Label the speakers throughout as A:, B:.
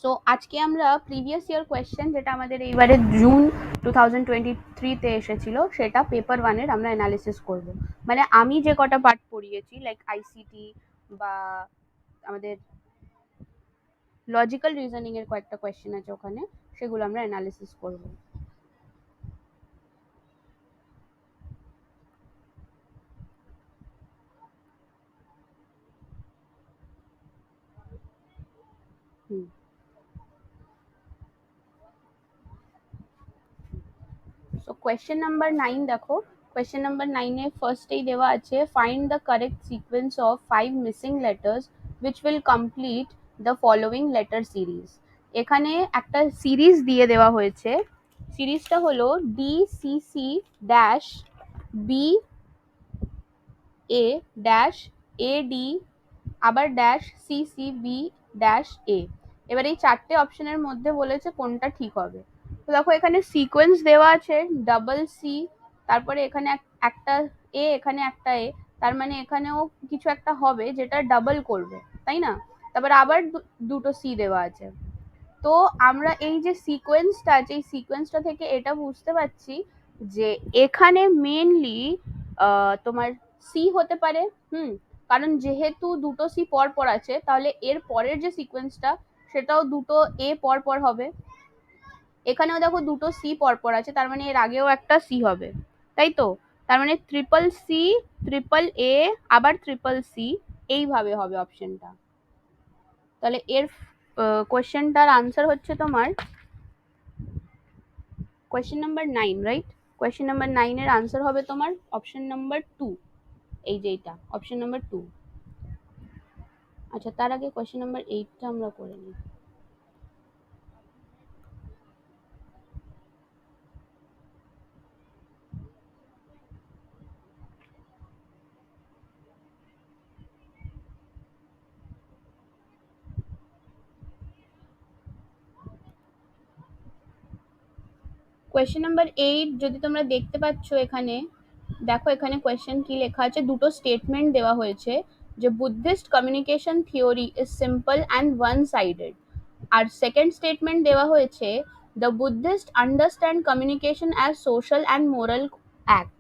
A: So আজকে আমরা previous year question যেটা আমাদের এইবারে জুন 2023 তে এসেছিল সেটা পেপার 1 এর আমরা অ্যানালিসিস করব। মানে আমি যে কটা পার্ট পড়িয়েছি লাইক আইসিটি বা আমাদের লজিক্যাল রিজনিং এর কয়েকটা কোয়েশ্চেন আছে ওখানে, সেগুলো আমরা অ্যানালিসিস করব। সো কোয়েশ্চেন নাম্বার 9 দেখো। কোয়েশ্চেন নাম্বার 9 এ ফার্স্টেই দেওয়া আছে find the correct sequence of 5 missing letters which will complete the following letter series। এখানে একটা সিরিজ দিয়ে দেওয়া হয়েছে। সিরিজটা হলো DCC dash B a dash এডি আবার ড্যাশ সিসিবি ড্যাশ এ। এবার এই চারটে অপশনের মধ্যে বলেছে কোনটা ঠিক হবে। তো দেখো এখানে সিকোয়েন্স দেওয়া আছে ডাবল সি, তারপরে এখানে একটা এ, এখানে একটা এ, তার মানে এখানেও কিছু একটা হবে যেটা ডাবল করবে, তাই না? তারপর আবার দুটো সি দেওয়া আছে। তো আমরা এই যে সিকোয়েন্সটা আছে এই সিকোয়েন্সটা থেকে এটা বুঝতে পারছি যে এখানে মেনলি তোমার সি হতে পারে। কারণ যেহেতু দুটো সি পর পর আছে তাহলে এর পরের যে সিকোয়েন্সটা সেটাও দুটো এ পর পর হবে। এখানেও দেখো দুটো সি পর পর আছে, তার মানে এর আগেও একটা সি হবে, তাই তো? তার মানে ট্রিপল সি, ট্রিপল এ, আবার ট্রিপল সি, এইভাবে হবে অপশনটা। তাহলে এর কোয়েশ্চেনটার আনসার হচ্ছে তোমার question number 9, right? Question number 9 এর আনসার হবে তোমার অপশন নাম্বার 2, এই যে এটা অপশন নাম্বার 2। আচ্ছা, তার আগে কোয়েশ্চেন নাম্বার 8টা আমরা করে নিই। কোয়েশ্চেন নাম্বার 8 যদি তোমরা দেখতে পাচ্ছ এখানে, দেখো এখানে কোয়েশ্চেন কি লেখা আছে, দুটো স্টেটমেন্ট দেওয়া হয়েছে যে Buddhist communication theory is simple and one sided. আর সেকেন্ড স্টেটমেন্ট দেওয়া হয়েছে the Buddhist understand communication as social and moral act.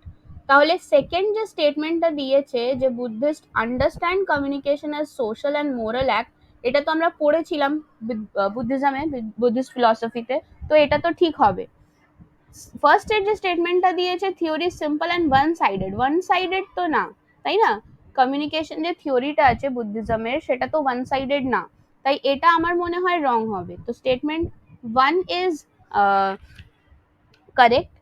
A: তাহলে সেকেন্ড যে স্টেটমেন্টটা দিয়েছে যে Buddhist understand communication as social and moral act, এটা তো আমরা পড়েছিলাম বুদ্ধিজমে, বুদ্ধিস্ট ফিলসফিতে, তো এটা তো ঠিক হবে। ফার্স্ট এর যে স্টেটমেন্টটা দিয়েছে theory simple and one sided, one sided তো না, তাই না? কমিউনিকেশন যে থিওরিটা আছে বুদ্ধিজমের সেটা তো ওয়ান সাইডেড না, তাই এটা আমার মনে হয় রং হবে। তো স্টেটমেন্ট 1 ইজ কারেক্ট,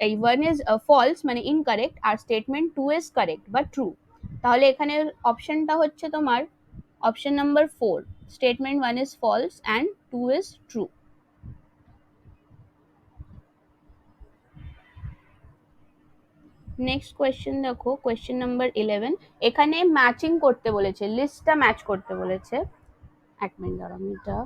A: এই 1 ইজ ফলস মানে ইনকারেক্ট, আর স্টেটমেন্ট 2 ইজ কারেক্ট বা ট্রু। তাহলে এখানে অপশনটা হচ্ছে তোমার option number 4, statement 1 is false and 2 is true. Next question দেখো, কোয়েশ্চেন নাম্বার 11। এখানে ম্যাচিং করতে বলেছে, লিস্টটা ম্যাচ করতে বলেছে। এক মিনিট দাঁড়াও, এটা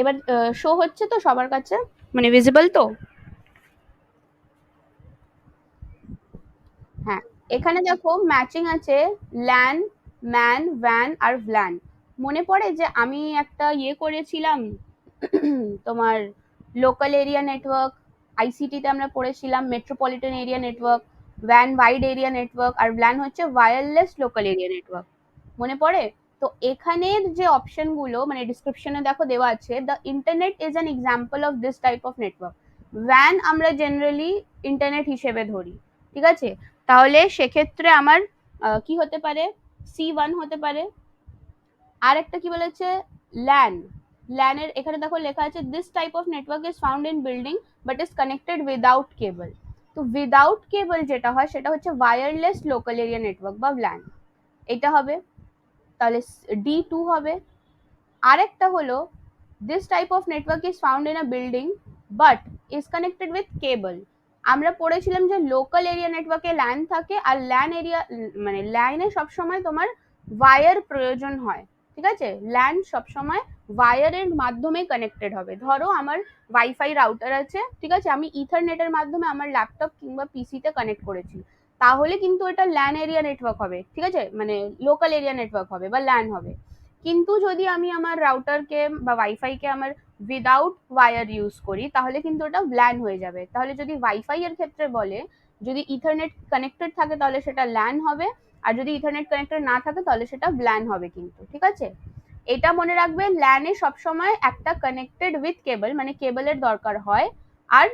A: এবার শো হচ্ছে তো সবার কাছে, মানে ভিজিবল তো? হ্যাঁ, এখানে দেখো ম্যাচিং আছে ল্যান, ম্যান, ভ্যান আর ভ্ল্যান। মনে পড়ে যে আমি একটা ইয়ে করেছিলাম তোমার লোকাল এরিয়া নেটওয়ার্ক, আইসিটিতে আমরা পড়েছিলাম মেট্রোপলিটন এরিয়া নেটওয়ার্ক, ভ্যান ওয়াইড এরিয়া নেটওয়ার্ক, আর ভ্ল্যান হচ্ছে ওয়্যারলেস লোকাল এরিয়া নেটওয়ার্ক। মনে পড়ে? তো এখানের যে অপশনগুলো মানে ডিসক্রিপশনে দেখো দেওয়া আছে the internet is an example of this type of network. Van আমরা জেনারেলি ইন্টারনেট হিসেবে ধরি, ঠিক আছে? তাহলে সেক্ষেত্রে আমার কি হতে পারে, C1 হতে পারে। আর একটা কি বলেছে, ল্যান, ল্যানের এখানে দেখো লেখা আছে this type of network is found in building but is connected without cable. তো উইদাউট কেবল যেটা হয় সেটা হচ্ছে ওয়্যারলেস লোকাল এরিয়া নেটওয়ার্ক বা ল্যান, এটা হবে। তাহলে D2 হবে। আরেকটা হলো this type of network is found in a building but is connected with cable. আমরা পড়েছিলাম যে লোকাল এরিয়া নেটওয়ার্কে ল্যান থাকে, আর ল্যান এরিয়া মানে ল্যানে সবসময় তোমার ওয়্যার প্রয়োজন হয়, ঠিক আছে? ল্যান সবসময় ওয়্যারের মাধ্যমে কানেক্টেড হবে। ধরো আমার ওয়াইফাই রাউটার আছে, ঠিক আছে, আমি ইথারনেটের মাধ্যমে আমার ল্যাপটপ কিংবা পিসিতে কানেক্ট করেছি, তাহলে কিন্তু এটা ল্যান এরিয়া নেটওয়ার্ক হবে, ঠিক আছে, মানে লোকাল এরিয়া নেটওয়ার্ক হবে বা ল্যান হবে। কিন্তু যদি আমি আমার রাউটারকে বা ওয়াইফাইকে আমার উইদাউট ওয়্যার ইউজ করি তাহলে কিন্তু ওটা ল্যান হয়ে যাবে। তাহলে যদি ওয়াইফাই এর ক্ষেত্রে বলে যদি ইথারনেট কানেক্টেড থাকে তাহলে সেটা ল্যান হবে, আর যদি ইথারনেট কানেক্টেড না থাকে তাহলে সেটা ব্ল্যান হবে কিন্তু, ঠিক আছে। এটা মনে রাখবে, ল্যানে সবসময় একটা কানেক্টেড উইথ কেবল, মানে কেবলের দরকার হয়, আর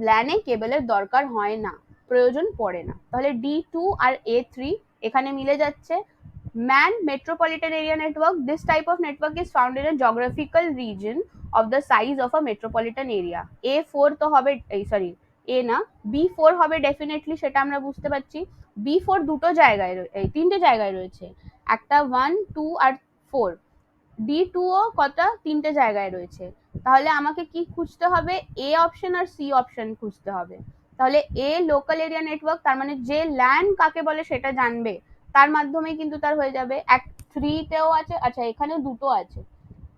A: ল্যানে কেবলের দরকার হয় না, প্রয়োজন পড়ে না। তাহলে D2 আর A3 এখানে মিলে যাচ্ছে। Man metropolitan area network, this type of network is found in a geographical reason of the size of a metropolitan area. A4 তো হবে, সরি এ না, B4 হবে ডেফিনেটলি, সেটা আমরা বুঝতে পারছি। B4 দুটো জায়গায়, তিনটে জায়গায় রয়েছে, একটা 1, 2 আর 4। D2 ও কটা, তিনটে জায়গায় রয়েছে। তাহলে আমাকে কি খুঁজতে হবে, এ অপশন আর সি অপশন খুঁজতে হবে। তাহলে এ লোকাল এরিয়া নেটওয়ার্ক, তার মানে যে ল্যান কাকে বলে সেটা জানবে, তার মাধ্যমে কিন্তু তার হয়ে যাবে। এক 3 তেও আছে, আচ্ছা এখানেও দুটো আছে,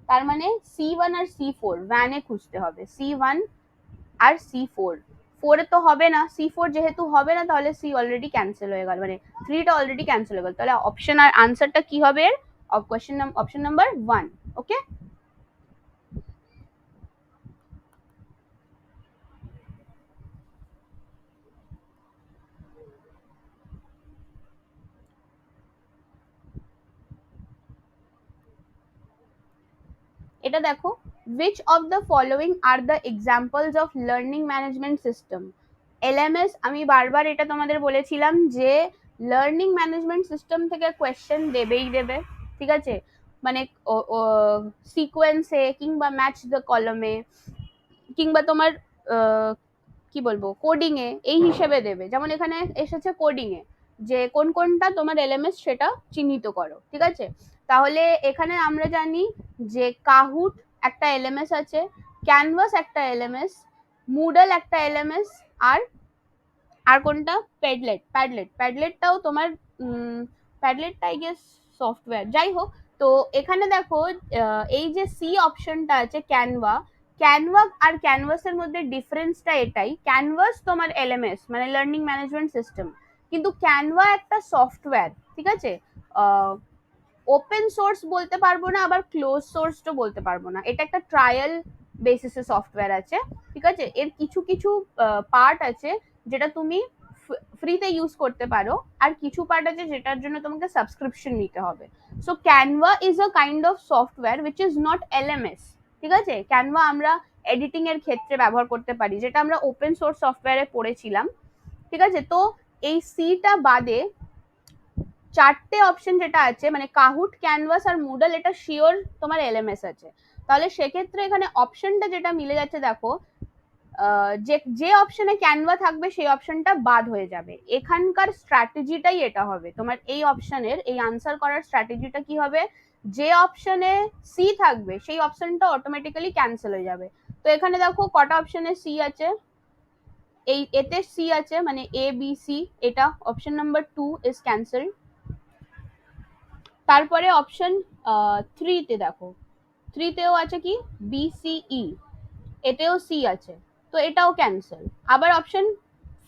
A: তার মানে C1 আর C4 ভ্যানে খুঁজতে হবে, C1 আর C4। 4 এ তো হবে না, C4 যেহেতু হবে না তাহলে সি অলরেডি ক্যান্সেল হয়ে গেল, মানে 3টা অলরেডি ক্যান্সেল হয়ে গেল। তাহলে অপশন আর আনসারটা কি হবে অপশন নাম্বার 1। ওকে, এটা দেখো, which of the following are the examples of learning management system? LMS, আমি বারবার এটা তোমাদের বলেছিলাম যে লার্নিং ম্যানেজমেন্ট সিস্টেম থেকে কোয়েশ্চেন দেবেই দেবে, ঠিক আছে, মানে সিকোয়েন্সে কিংবা ম্যাচ দ্য কলমে কিংবা তোমার কি বলবো কোডিং এ এই হিসেবে দেবে। যেমন এখানে এসেছে কোডিং এ, যে কোন কোনটা তোমার এলএমএস সেটা চিহ্নিত করো, ঠিক আছে। তাহলে এখানে আমরা জানি যে কাহুট একটা এলএমএস আছে, ক্যানভাস একটা এলএমএস, মুডল একটা এলএমএস, আর আর কোনটা, প্যাডলেটটাও তোমার, প্যাডলেটটা আই গেস সফটওয়্যার, যাই হোক। তো এখানে দেখো এই যে সি অপশনটা আছে ক্যানভা, ক্যানভা আর ক্যানভাসের মধ্যে ডিফারেন্সটা এটাই, ক্যানভাস তোমার এলএমএস মানে লার্নিং ম্যানেজমেন্ট সিস্টেম, কিন্তু ক্যানভা একটা সফটওয়্যার, ঠিক আছে। ওপেন সোর্স বলতে পারবো না, আবার ক্লোজ সোর্সও বলতে পারবো না, এটা একটা ট্রায়াল বেসিসে সফটওয়্যার আছে, ঠিক আছে। এর কিছু কিছু পার্ট আছে যেটা তুমি ফ্রিতে ইউজ করতে পারো, আর কিছু পার্ট আছে যেটার জন্য তোমাকে সাবস্ক্রিপশন নিতে হবে। So Canva is a kind of software which is not LMS, ঠিক আছে। ক্যানভা আমরা এডিটিং এর ক্ষেত্রে ব্যবহার করতে পারি, যেটা আমরা ওপেন সোর্স সফটওয়্যারে পড়েছিলাম, ঠিক আছে। তো এই সিটা বাদে চারটে অপশন যেটা আছে, মানে কাহুট, ক্যানভাস আর মুডল, এটা শিওর তোমার এলএমএস আছে। তাহলে সেক্ষেত্রে এখানে অপশনটা যেটা মিলে যাচ্ছে দেখো, যে অপশনে ক্যানভা থাকবে সেই অপশনটা বাদ হয়ে যাবে। এখানকার স্ট্র্যাটেজিটাই এটা হবে তোমার, এই অপশনের এই আনসার করার স্ট্র্যাটেজিটা কি হবে, যে অপশনে সি থাকবে সেই অপশনটা অটোমেটিক্যালি ক্যান্সেল হয়ে যাবে। তো এখানে দেখো কটা অপশনে সি আছে, এই এতে সি আছে মানে এ বি সি, এটা অপশন নাম্বার 2 ইজ ক্যান্সেলড। তারপরে অপশন 3 তে দেখো, 3 তেও আছে কি বিসিই, এতেও সি আছে, তো এটাও ক্যান্সেল। আবার অপশন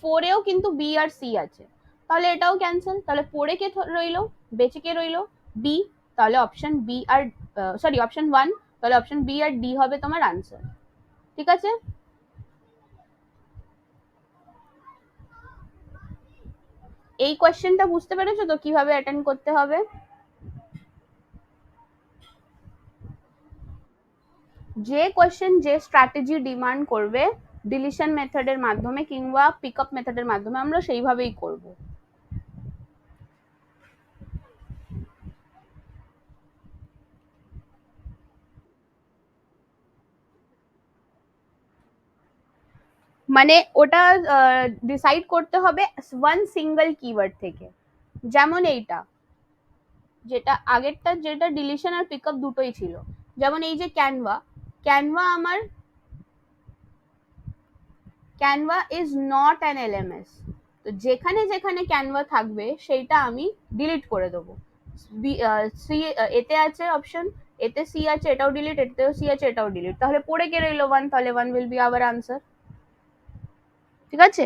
A: 4 এও কিন্তু বি আর সি আছে, তাহলে এটাও ক্যান্সেল। তাহলে পড়ে কে রইলো, বেঁচে কে রইলো, বি। তাহলে অপশন বি আর সরি অপশন 1, তাহলে অপশন বি আর ডি হবে তোমার আনসার, ঠিক আছে। এই কোয়েশ্চেনটা বুঝতে পেরেছো তো কিভাবে অ্যাটেন্ড করতে হবে। যে কোয়েশ্চেন যে স্ট্র্যাটেজি ডিমান্ড করবে ডিলিশন মেথডের মাধ্যমে কিংবা পিকআপ মেথডের মাধ্যমে আমরা সেইভাবেই করব। মানে ওটা ডিসাইড করতে হবে ওয়ান সিঙ্গেল কিওয়ার্ড থেকে, যেমন এইটা, যেটা আগেরটা যেটা ডিলিশন আর পিকআপ দুটোই ছিল, যেমন এই যে ক্যানভা, ক্যানভা আমার, Canva is not an LMS, তো যেখানে যেখানে ক্যানভা থাকবে সেইটা আমি ডিলিট করে দেবো। সি এতে আছে অপশন, এতে সি আছে এটাও ডিলিট, এতেও সি আছে এটাও ডিলিট, তাহলে পড়ে কে রইলো 1, তাহলে 1 উইল বি আওয়ার আনসার, ঠিক আছে।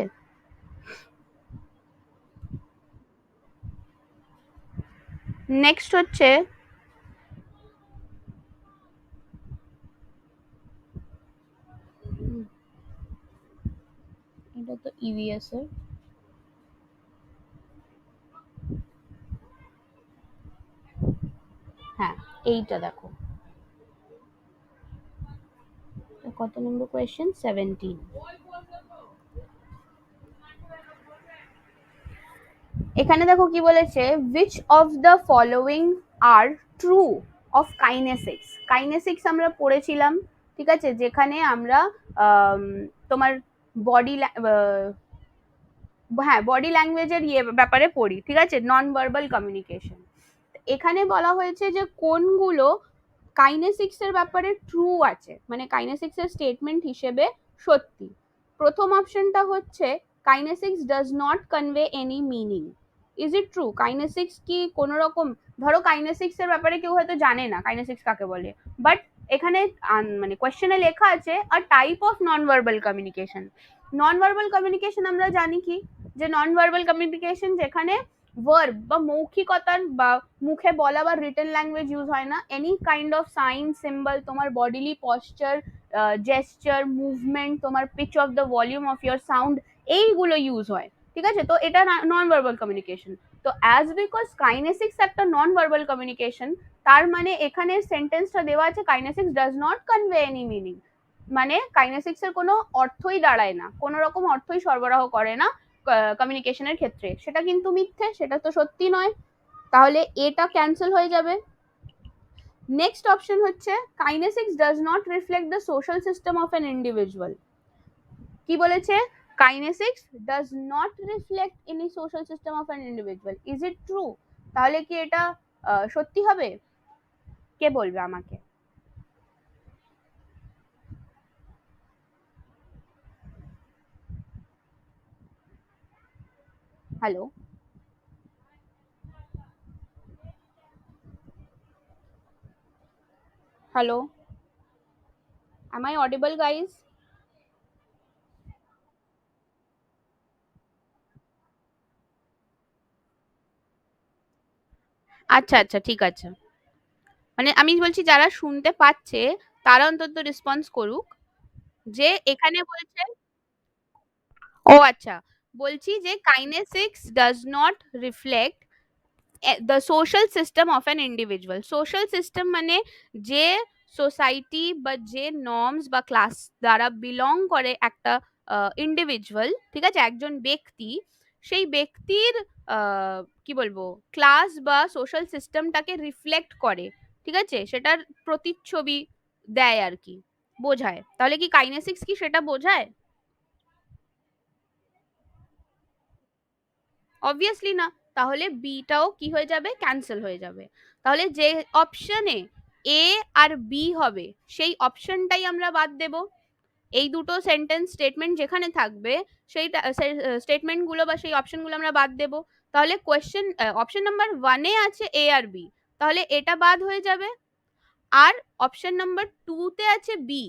A: নেক্সট হচ্ছে এটা তো ইভিএস এর, হ্যাঁ এইটা দেখো, কত নম্বর কোয়েশ্চেন, 17। এখানে দেখো কি বলেছে, which of the following are true of kinesics। Kinesics আমরা পড়েছিলাম, ঠিক আছে, যেখানে আমরা তোমার বডি, হ্যাঁ বডি ল্যাঙ্গুয়েজের ব্যাপারে পড়ি, ঠিক আছে, নন ভার্বাল কমিউনিকেশন। এখানে বলা হয়েছে যে কোনগুলো কাইনেসিক্স এর ব্যাপারে ট্রু আছে, মানে কাইনেসিক্স এর স্টেটমেন্ট হিসেবে সত্যি। প্রথম অপশনটা হচ্ছে kinesics does not convey any meaning. Is it true? Kinesics কি কোনো রকম, ধরো কাইনেসিক্স এর ব্যাপারে কেউ হয়তো জানে না কাইনেসিক্স কাকে বলে, বাট এখানে মানে কোয়েশ্চেনে লেখা আছে a type of non verbal communication. Non verbal communication আমরা জানি কি, যে নন ভার্বাল কমিউনিকেশন যেখানে ভার্ব বা মৌখিকতার বা মুখে বলা বা রিটেন ল্যাঙ্গুয়েজ ইউজ হয় না, any kind of sign symbol, তোমার বডিলি পশ্চার, জেস্টার, মুভমেন্ট, তোমার pitch of the volume of your sound, এইগুলো ইউজ হয়, ঠিক আছে, তো এটা নন ভার্বাল কমিউনিকেশন। তো অ্যাজ বিকজ কাইনেসিক্স একটা নন ভার্বাল কমিউনিকেশন, তার মানে এখানে সেন্টেন্সটা দেওয়া আছে kinesics does not convey any meaning, মানে কাইনেসিক্স এর কোনো অর্থই দাঁড়ায় না, কোনো রকম অর্থই সরবরাহ করে না কমিউনিকেশনের ক্ষেত্রে, সেটা কিন্তু মিথ্যে, সেটা তো সত্যি নয়, তাহলে এটা ক্যান্সেল হয়ে যাবে। নেক্সট অপশন হচ্ছে kinesics does not reflect the social system of an individual. কি বলেছে, kinesics does not reflect any social system of an individual, is it true? তাহলে কি এটা সত্যি হবে? কে বলবে আমাকে? Hello, hello, am I audible guys? আচ্ছা আচ্ছা ঠিক আছে, মানে আমি বলছি যারা শুনতে পাচ্ছে তারা অন্তত রেসপন্স করুক, যে এখানে বলছে, ও আচ্ছা, বলছি যে kinesics does not reflect the social system of an individual. Social system মানে যে সোসাইটি বা যে নর্মস বা ক্লাস দ্বারা বিলং করে একটা ইন্ডিভিজুয়াল, ঠিক আছে, একজন ব্যক্তি, সেই ব্যক্তির কি বলবো ক্লাস বা সোশ্যাল সিস্টেমটাকে রিফ্লেক্ট করে, ঠিক আছে, সেটার প্রতিচ্ছবি দেয় আর কি, বোঝায়। তাহলে কি কাইনেসিক্স কি সেটা বোঝায়? অবভিয়াসলি না। তাহলে বিটাও কি হয়ে যাবে, ক্যান্সেল হয়ে যাবে। তাহলে যে অপশনে এ আর বি হবে সেই অপশনটাই আমরা বাদ দেব। এই দুটো সেন্টেন্স স্টেটমেন্ট যেখানে থাকবে সেই স্টেটমেন্টগুলো বা সেই অপশনগুলো আমরা বাদ দেব। তাহলে কোয়েশ্চেন অপশন নাম্বার ওয়ানে আছে এ আর বি, তাহলে এটা বাদ হয়ে যাবে। আর অপশন নাম্বার টুতে আছে বি,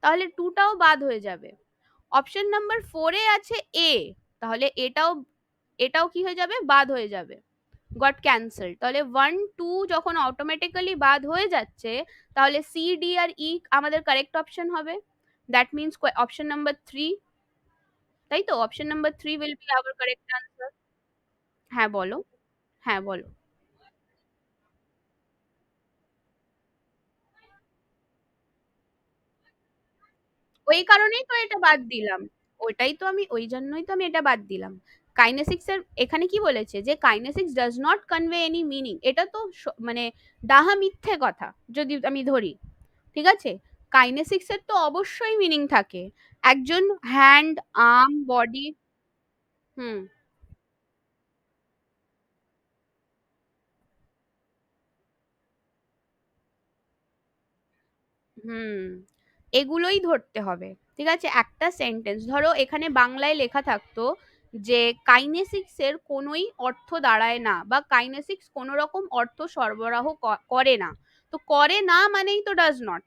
A: তাহলে টুটাও বাদ হয়ে যাবে। অপশন নাম্বার ফোরে আছে এ, তাহলে এটাও এটাও কি হয়ে যাবে, বাদ হয়ে যাবে, গট ক্যান্সেল। তাহলে 1 2 যখন অটোমেটিক্যালি বাদ হয়ে যাচ্ছে, তাহলে সি ডি আর ই আমাদের কারেক্ট অপশন হবে। দ্যাট মিনস অপশন নাম্বার 3, তাই তো, option number 3 will be our correct answer. হ্যাঁ বলো, হ্যাঁ বলো। ওই কারণেই তো এটা বাদ দিলাম, ওইটাই তো আমি, ওই জন্যই তো আমি এটা বাদ দিলাম। কাইনেসিক্স এর এখানে কি বলেছে, যে kinesics does not convey any meaning, এটা তো মানে ডাহা মিথ্যে কথা যদি আমি ধরি, ঠিক আছে, কাইনেসিক্স এর তো অবশ্যই মিনিং থাকে। একজন হ্যান্ড, আর্ম, বডি, হুম, হুম, এগুলোই ধরতে হবে, ঠিক আছে। একটা সেন্টেন্স ধরো এখানে বাংলায় লেখা থাকতো যে কাইনেসিক্স এর কোনোই অর্থ দাঁড়ায় না বা কাইনেসিক্স কোনো রকম অর্থ সরবরাহ করে না, তো করে না মানেই তো ডাজ নট,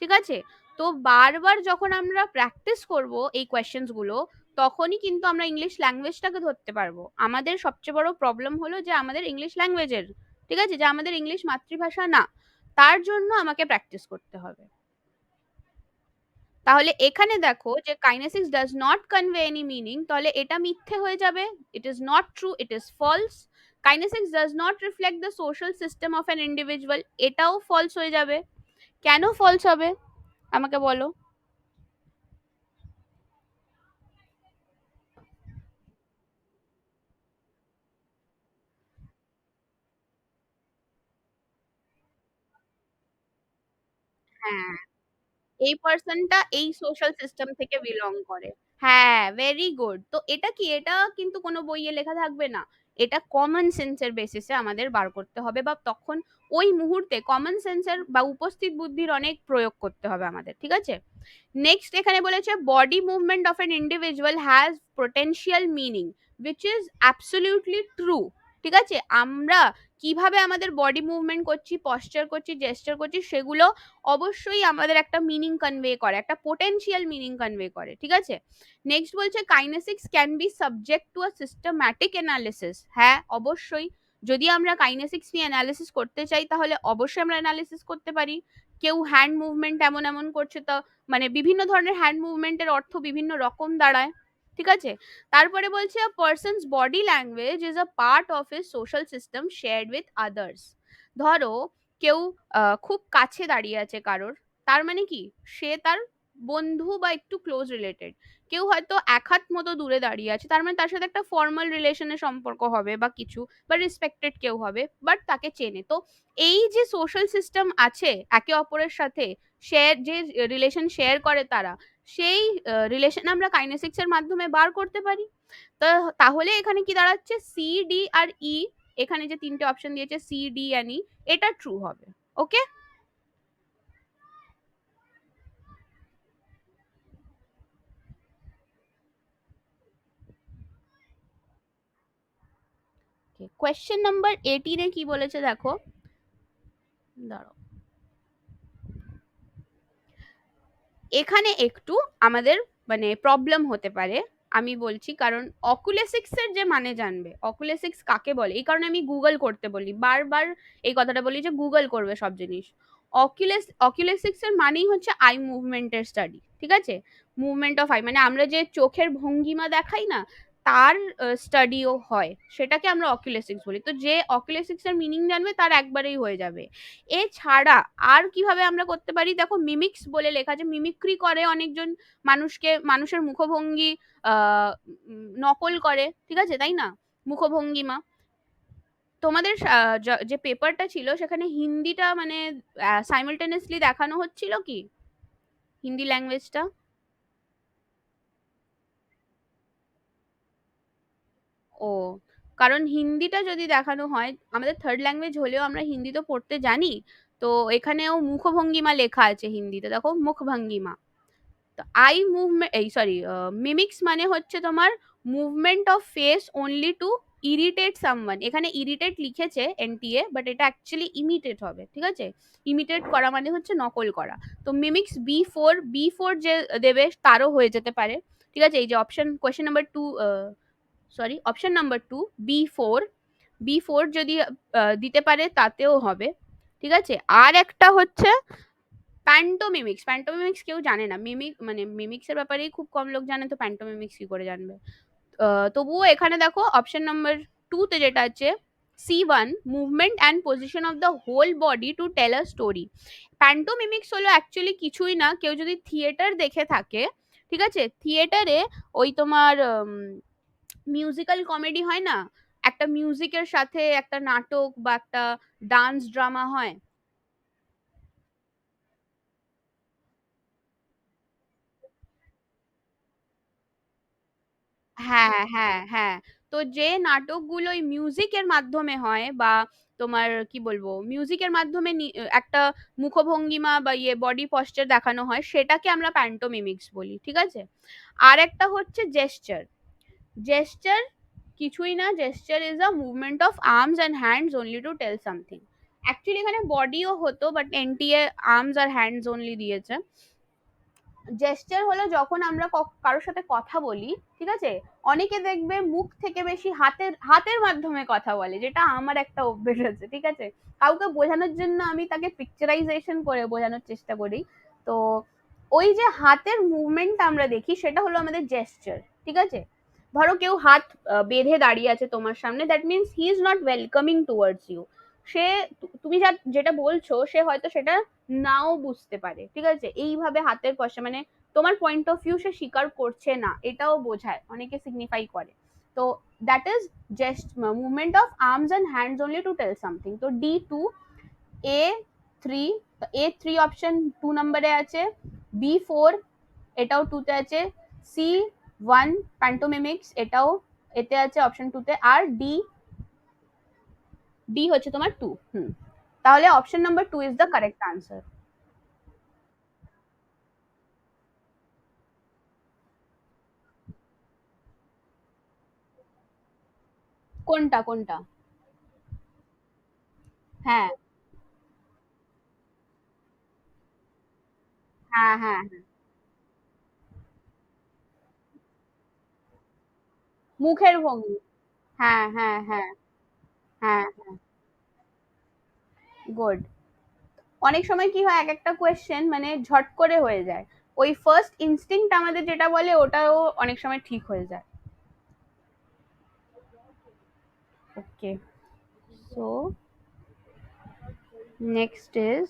A: ঠিক আছে। তো বারবার যখন আমরা প্র্যাকটিস করব এই কোয়েশ্চেন্স গুলো, তখনই কিন্তু আমরা ইংলিশ ল্যাঙ্গুয়েজটাকে ধরতে পারবো। আমাদের সবচেয়ে বড় প্রবলেম হলো যে আমাদের ইংলিশ ল্যাঙ্গুয়েজের ঠিক আছে? যে আমাদের ইংলিশ মাতৃভাষা না। তার জন্য আমাকে প্র্যাকটিস করতে হবে। তাহলে এখানে দেখো যে kinesics does not convey any meaning, তাহলে এটা মিথ্যে হয়ে যাবে। It is not true, it is false. Kinesics does not reflect the social system of an individual, এটাও ফলস হয়ে যাবে। কেন ফলস হবে আমাকে বলো? হ্যাঁ, এই পার্সনটা এই সোশ্যাল সিস্টেম থেকে বিলং করে। হ্যাঁ, ভেরি গুড। তো এটা কি, এটা কিন্তু কোনো বইয়ে লেখা থাকবে না। এটা কমন সেন্স এর বেসিসে আমাদের বার করতে হবে, বা তখন ওই মুহূর্তে কমন সেন্স এর বা উপস্থিত বুদ্ধির অনেক প্রয়োগ করতে হবে আমাদের। ঠিক আছে? নেক্সট এখানে বলেছে body movement of N individual has potential meaning which is absolutely true. ঠিক আছে? আমরা কিভাবে আমাদের বডি মুভমেন্ট করছি, পশ্চার করছি, জেস্টার করছি, সেগুলো অবশ্যই আমাদের একটা মিনিং কনভে করে, একটা পোটেনশিয়াল মিনিং কনভে করে। ঠিক আছে? নেক্সট বলছে kinesics can be subject to a systematic analysis. হ্যাঁ, অবশ্যই। যদি আমরা কাইনেসিক্স নিয়ে অ্যানালিসিস করতে চাই তাহলে অবশ্যই আমরা অ্যানালিসিস করতে পারি। কেউ হ্যান্ড মুভমেন্ট এমন এমন করছে, তো মানে বিভিন্ন ধরনের হ্যান্ড মুভমেন্টের অর্থ বিভিন্ন রকম দাঁড়ায়। ঠিক আছে? তারপরে বলছে a person's body language is a part of his social system shared with others. ধরো কেউ খুব কাছে দাঁড়িয়ে আছে কারোর, তার মানে কি সে তার বন্ধু বা একটু ক্লোজ রিলেটেড। কেউ হয়তো এক হাত মতো দূরে দাঁড়িয়ে আছে, তার মানে তার সাথে একটা ফর্মাল রিলেশনের সম্পর্ক হবে বা কিছু, বা রেসপেক্টেড কেউ হবে, বাট তাকে চেনে। তো এই যে সোশ্যাল সিস্টেম আছে একে অপরের সাথে শেয়ার, যে রিলেশন শেয়ার করে তারা, সেই রিলেশন আমরা কাইনেসিক্স এর মাধ্যমে বার করতে পারি। তো তাহলে এখানে কি দাঁড়াচ্ছে, সি ডি আর ই, এখানে যে তিনটে অপশন দিয়েছে সি ডি এন্ড ই, এটা ট্রু হবে। ওকে? কোয়েশ্চেন নাম্বার 18 কি বলেছে দেখো, দাঁড়াও, এখানে একটু আমাদের মানে প্রবলেম হতে পারে। আমি বলছি কারণ অকুলেসিক্স এর যে মানে জানবে, অকুলেসিক্স কাকে বলে, এই কারণে আমি গুগল করতে বলি, বারবার এই কথাটা বলি যে গুগল করবে সব জিনিস। অকুলেসিক্স এর মানেই হচ্ছে আই মুভমেন্টের স্টাডি। ঠিক আছে? মুভমেন্ট অফ আই মানে আমরা যে চোখের ভঙ্গিমা দেখাই না, তার স্টাডিও হয়, সেটাকে আমরা অকুলেসিক্স বলি। তো যে অকুলেসিক্স এর মিনিং জানবে তার একবারেই হয়ে যাবে। এছাড়া আর কিভাবে আমরা করতে পারি, দেখো মিমিক্স বলে লেখা আছে, মিমিক্রি করে অনেকজন, মানুষকে, মানুষের মুখভঙ্গি নকল করে। ঠিক আছে, তাই না? মুখভঙ্গিমা। তোমাদের যে পেপারটা ছিল সেখানে হিন্দিটা মানে সাইমালটেনিয়াসলি দেখানো হচ্ছিল কি, হিন্দি ল্যাঙ্গুয়েজটা? ও, কারণ হিন্দিটা যদি দেখানো হয়, আমাদের থার্ড ল্যাঙ্গুয়েজ হলেও আমরা হিন্দি তো পড়তে জানি। তো এখানেও মুখভঙ্গিমা লেখা আছে হিন্দিতে, দেখো মুখভঙ্গিমা। তো আই মুভমেন্ট, এই সরি, মিমিক্স মানে হচ্ছে তোমার movement of face only to irritate someone. এখানে ইরিটেট লিখেছে এনটিএ, বাট এটা অ্যাকচুয়ালি ইমিটেট হবে। ঠিক আছে? ইমিটেট করা মানে হচ্ছে নকল করা। তো মিমিক্স বি ফোর যে দেবে তারও হয়ে যেতে পারে। ঠিক আছে? এই যে option, question number two, sorry option number two, B four, B four যদি দিতে পারে তাতেও হবে। ঠিক আছে? আর একটা হচ্ছে প্যান্টোমিমিক্স। প্যান্টোমিমিক্স কেউ জানে না, মিমিক মানে মিমিক্স এর ব্যাপারেই খুব কম লোক জানে, তো প্যান্টোমিমিক্স কি করে জানবে? তবুও এখানে দেখো অপশন নাম্বার টু তে যেটা আছে, সি1, movement and position of the whole body to tell a story. Pantomimics হলো অ্যাকচুয়ালি কিছুই না, কেউ যদি থিয়েটার দেখে থাকে, ঠিক আছে, থিয়েটারে ওই তোমার মিউজিক্যাল কমেডি হয় না, একটা মিউজিকের সাথে একটা নাটক বা একটা ডান্স ড্রামা হয়। হ্যাঁ, হ্যাঁ, হ্যাঁ। তো যে নাটকগুলো ওই মিউজিকের মাধ্যমে হয়, বা তোমার কি বলবো, মিউজিকের মাধ্যমে একটা মুখভঙ্গিমা বা ইয়ে বডি পশ্চার দেখানো হয়, সেটাকে আমরা প্যান্টোমিমিক্স বলি। ঠিক আছে? আর একটা হচ্ছে জেস্চার। জেস্চার কিছুই না, gesture is a movement of arms and hands only to tell something. Actually এখানে বডিও হতো, বাট এনটিএ আর্মস আর হ্যান্ডস অনলি দিয়েছে। জেস্চার হলো যখন আমরা কারোর সাথে কথা বলি, ঠিক আছে, অনেকে দেখবে মুখ থেকে বেশি হাতের হাতের মাধ্যমে কথা বলে, যেটা আমার একটা অভ্যেস আছে, ঠিক আছে। কাউকে বোঝানোর জন্য আমি তাকে পিকচারাইজেশন করে বোঝানোর চেষ্টা করি। তো ওই যে হাতের মুভমেন্ট আমরা দেখি সেটা হলো আমাদের জেস্চার, ঠিক আছে। ধরো কেউ হাত বেঁধে দাঁড়িয়ে আছে তোমার সামনে, that means he is not welcoming towards you. সে তুমি যেটা বলছো সে হয়তো সেটা নাও বুঝতে পারে, ঠিক আছে। এইভাবে হাতের পয়সা মানে তোমার পয়েন্ট অফ ভিউ সে স্বীকার করছে না, এটাও বোঝায়, অনেকে সিগনিফাই করে। তো that is just movement of arms and hands only to tell something. তো D2, A3, A3 অপশন 2 নম্বরে আছে, B4 এটাও 2 তে আছে, C1 প্যান্টোমিমিক্স এটাও এতে আছে অপশন 2 তে, আর ডি ডি হচ্ছে তোমার 2। তাহলে option number 2 is the correct answer. কোনটা কোনটা? হ্যাঁ হ্যাঁ হ্যাঁ হ্যাঁ। মুখের ভঙ্গি। হ্যাঁ হ্যাঁ হ্যাঁ হ্যাঁ হ্যাঁ। গুড। অনেক সময় কি হয়, এক একটা কোয়েশ্চেন মানে ঝট করে হয়ে যায়, ওই ফার্স্ট ইনস্টিংক্ট আমাদের যেটা বলে ওটাও অনেক সময় ঠিক হয়ে যায়। ওকে, সো নেক্সট ইজ